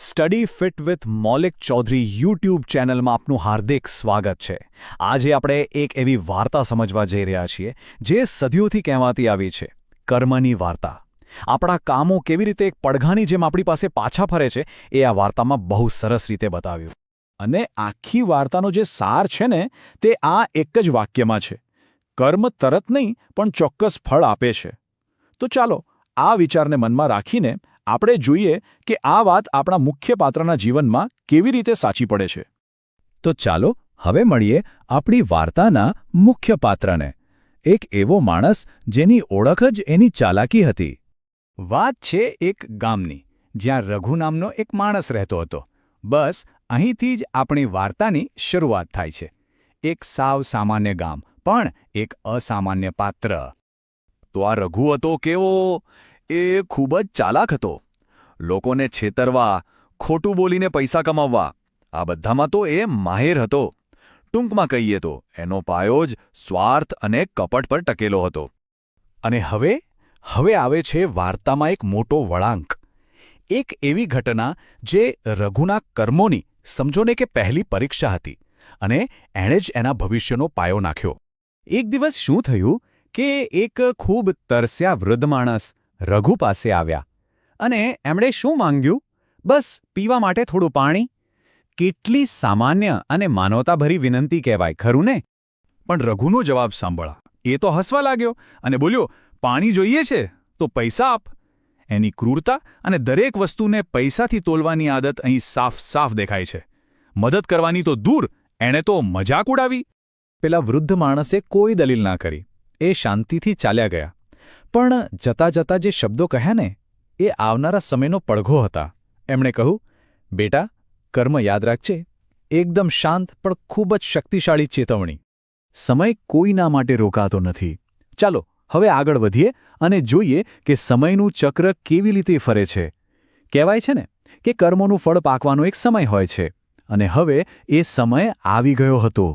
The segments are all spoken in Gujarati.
Study fit with Maulik Chaudhary YouTube ચેનલમાં આપનું હાર્દિક સ્વાગત છે। આજે આપણે એક એવી વાર્તા સમજવા જઈ રહ્યા છીએ જે સદીઓથી કહેવાતી આવી છે, કર્મની વાર્તા। આપણા કામો કેવી રીતે એક પડઘાની જેમ આપણી પાસે પાછા ફરે છે એ આ વાર્તામાં બહુ સરસ રીતે બતાવ્યું। અને આખી વાર્તાનો જે સાર છે ને તે આ એક જ વાક્યમાં છે, કર્મ તરત નહીં પણ ચોક્કસ ફળ આપે છે। તો ચાલો આ વિચારને મનમાં રાખીને આપણે જોઈએ કે આ વાત આપણા મુખ્ય પાત્રના જીવનમાં કેવી રીતે સાચી પડે છે। તો ચાલો હવે મળીએ આપણી વાર્તાના મુખ્ય પાત્રને, એક એવો માણસ જેની ઓળખ જ એની ચાલાકી હતી। વાત છે એક ગામની, જ્યાં રઘુ નામનો એક માણસ રહેતો હતો। બસ અહીંથી જ આપણી વાર્તાની શરૂઆત થાય છે। એક સાવ સામાન્ય ગામ, પણ એક અસામાન્ય પાત્ર। તો આ રઘુ હતો કેવો? એ ખૂબ જ ચાલાક હતો। લોકોને છેતરવા, ખોટું બોલીને પૈસા કમાવવા, આ બધામાં તો એ માહેર હતો। ટૂંકમાં કહીએ તો એનો પાયો જ સ્વાર્થ અને કપટ પર ટકેલો હતો। અને હવે આવે છે વાર્તામાં એક મોટો વળાંક, એક એવી ઘટના જે રઘુના કર્મોની સમજો ને કે પહેલી પરીક્ષા હતી, અને એણે જ એના ભવિષ્યનો પાયો નાખ્યો। એક દિવસ શું થયું કે એક ખૂબ તરસ્યા વૃદ્ધ માણસ રઘુ પાસે આવ્યા અને એમણે શું માંગ્યું? બસ પીવા માટે થોડું પાણી। કેટલી સામાન્ય અને માનવતાભરી વિનંતી કહેવાય, ખરું ને? પણ રઘુનો જવાબ સાંભળા, એ તો હસવા લાગ્યો અને બોલ્યો, પાણી જોઈએ છે તો પૈસા આપ। એની ક્રૂરતા અને દરેક વસ્તુને પૈસાથી તોલવાની આદત અહીં સાફ સાફ દેખાય છે। મદદ કરવાની તો દૂર, એણે તો મજાક ઉડાવી। પેલા વૃદ્ધ માણસે કોઈ દલીલ ના કરી, એ શાંતિથી ચાલ્યા ગયા। પણ જતા જતા જે શબ્દો કહ્યા ને એ આવનારા સમયનો પડઘો હતા। એમણે કહ્યું, બેટા, કર્મ યાદ રાખજે। એકદમ શાંત પણ ખૂબ જ શક્તિશાળી ચેતવણી। સમય કોઈના માટે રોકાતો નથી। ચાલો હવે આગળ વધીએ અને જોઈએ કે સમયનું ચક્ર કેવી રીતે ફરે છે। કહેવાય છે ને કે કર્મોનું ફળ પાકવાનો એક સમય હોય છે, અને હવે એ સમય આવી ગયો હતો।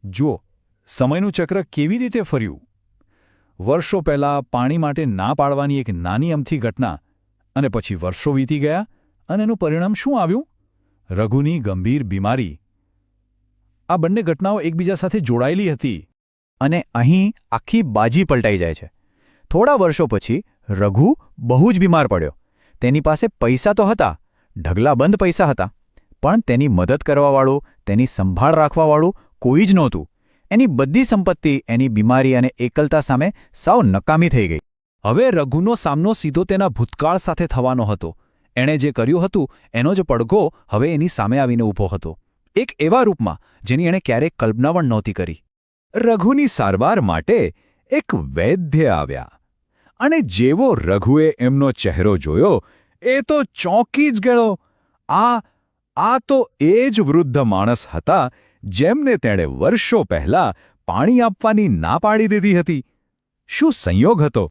જુઓ, સમયનું ચક્ર કેવી રીતે ફર્યું। વર્ષો પહેલાં પાણી માટે ના પાડવાની એક નાની અમથી ઘટના, અને પછી વર્ષો વીતી ગયા અને એનું પરિણામ શું આવ્યું? રઘુની ગંભીર બીમારી। આ બંને ઘટનાઓ એકબીજા સાથે જોડાયેલી હતી, અને અહીં આખી બાજી પલટાઈ જાય છે। થોડા વર્ષો પછી રઘુ બહુ જ બીમાર પડ્યો। તેની પાસે પૈસા તો હતા, ઢગલાબંધ પૈસા હતા, પણ તેની મદદ કરવાવાળું, તેની સંભાળ રાખવાવાળું કોઈ જ નહોતું। એની બધી સંપત્તિ એની બીમારી અને એકલતા સામે સાવ નકામી થઈ ગઈ। હવે રઘુનો સામનો સીધો તેના ભૂતકાળ સાથે થવાનો હતો। એણે જે કર્યું હતું એનો જ પડઘો હવે એની સામે આવીને ઊભો હતો, એક એવા રૂપમાં જેની એણે ક્યારેય કલ્પના પણ નહોતી કરી। રઘુની સારવાર માટે એક વૈદ્ય આવ્યા, અને જેવો રઘુએ એમનો ચહેરો જોયો એ તો ચોંકી જ ગયો। આ તો એ જ વૃદ્ધ માણસ હતા જેમને તેણે વર્ષો પહેલાં પાણી આપવાની ના પાડી દીધી હતી। શું સંયોગ હતો!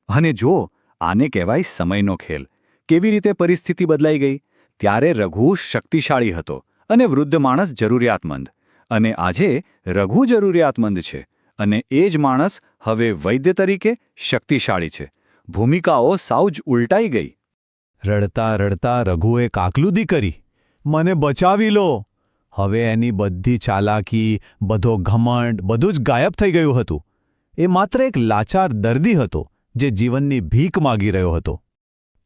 અને જો આને કહેવાય સમયનો ખેલ। કેવી રીતે પરિસ્થિતિ બદલાઈ ગઈ। ત્યારે રઘુ શક્તિશાળી હતો અને વૃદ્ધ માણસ જરૂરિયાતમંદ, અને આજે રઘુ જરૂરિયાતમંદ છે અને એ જ માણસ હવે વૈદ્ય તરીકે શક્તિશાળી છે। ભૂમિકાઓ સાવ જ ઉલટાઈ ગઈ। રડતા રડતા રઘુએ કાકલુદી કરી, મને બચાવી લો। હવે એની બધી ચાલાકી, બધો ઘમંડ, બધું જ ગાયબ થઈ ગયું હતું। એ માત્ર એક લાચાર દર્દી હતો જે જીવનની ભીખ માગી રહ્યો હતો।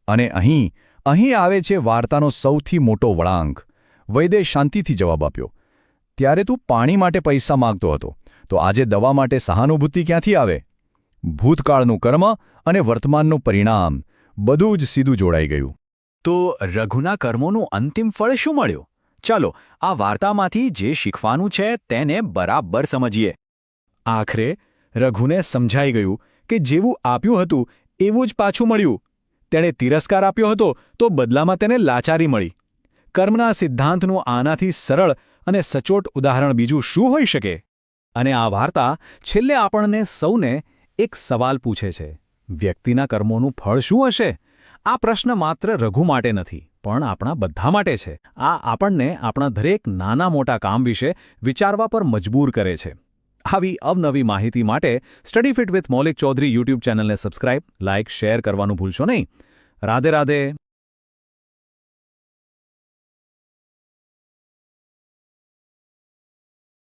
અને અહીં આવે છે વાર્તાનો સૌથી મોટો વળાંક। વૈદ્યે શાંતિથી જવાબ આપ્યો, ત્યારે તું પાણી માટે પૈસા માગતો હતો, તો આજે દવા માટે સહાનુભૂતિ ક્યાંથી આવે? ભૂતકાળનું કર્મ અને વર્તમાનનું પરિણામ બધું જ સીધું જોડાઈ ગયું। તો રઘુના કર્મોનું અંતિમ ફળ શું મળ્યું? ચાલો આ વાર્તામાંથી જે શીખવાનું છે તેને બરાબર સમજીએ। આખરે રઘુને સમજાઈ ગયું કે જેવું આપ્યું હતું એવું જ પાછું મળ્યું। તેણે તિરસ્કાર આપ્યો હતો તો બદલામાં તેને લાચારી મળી। કર્મના સિદ્ધાંતનું આનાથી સરળ અને સચોટ ઉદાહરણ બીજું શું હોઈ શકે? અને આ વાર્તા છેલ્લે આપણને સૌને એક સવાલ પૂછે છે, વ્યક્તિના કર્મોનું ફળ શું હશે? આ પ્રશ્ન માત્ર રઘુ માટે નથી, પણ આપણા બધા માટે છે। આ આપણને આપણા દરેક નાના મોટા કામ વિશે વિચારવા પર મજબૂર કરે છે। આવી અવનવી માહિતી માટે study fit with Maulik Chaudhary YouTube ચેનલને સબસ્ક્રાઇબ, લાઇક, શેર કરવાનું ભૂલશો નહીં। રાધે રાધે।